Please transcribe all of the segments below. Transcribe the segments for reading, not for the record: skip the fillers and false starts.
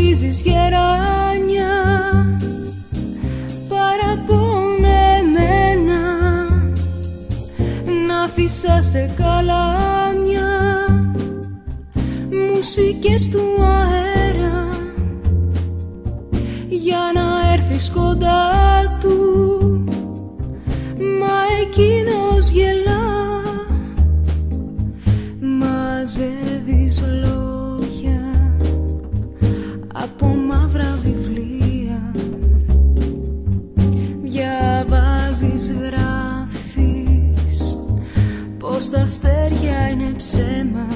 αγγίζεις γεράνια παραπονεμένα, να αφήσα σε καλάμια μουσικές του αέρα, για να έρθεις κοντά του, μα εκείνος γελά. Μαζεύεις λόγια από μαύρα βιβλία, διαβάζεις, γράφεις πως τα αστέρια είναι ψέμα,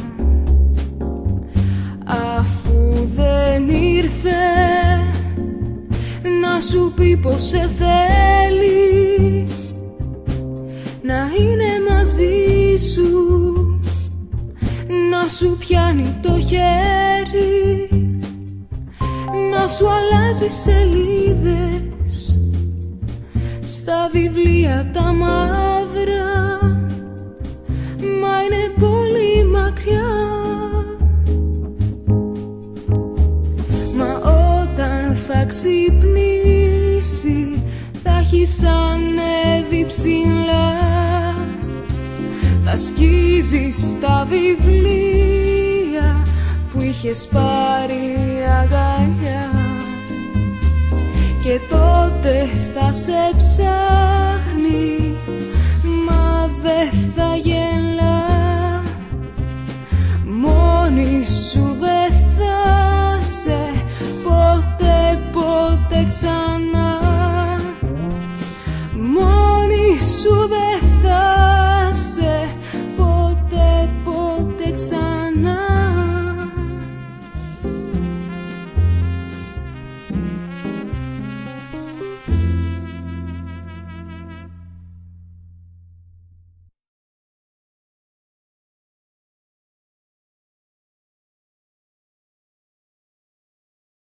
αφού δεν ήρθε να σου πει πως σε θέλει, να είναι μαζί σου, να σου πιάνει το χέρι, να σου αλλάζει σελίδες στα βιβλία τα μαύρα, μα είναι πολύ μακριά. Μα όταν θα ξυπνήσει θα έχεις ανέβει ψηλά, θα σκίζεις τα βιβλία που είχες πάρει αγκαλιά, και τότε θα σε ψάχνει, μα δεν θα γελά. Μόνη σου δεν θα σε ποτέ, ποτέ ξανά. Μόνη σου δεν θα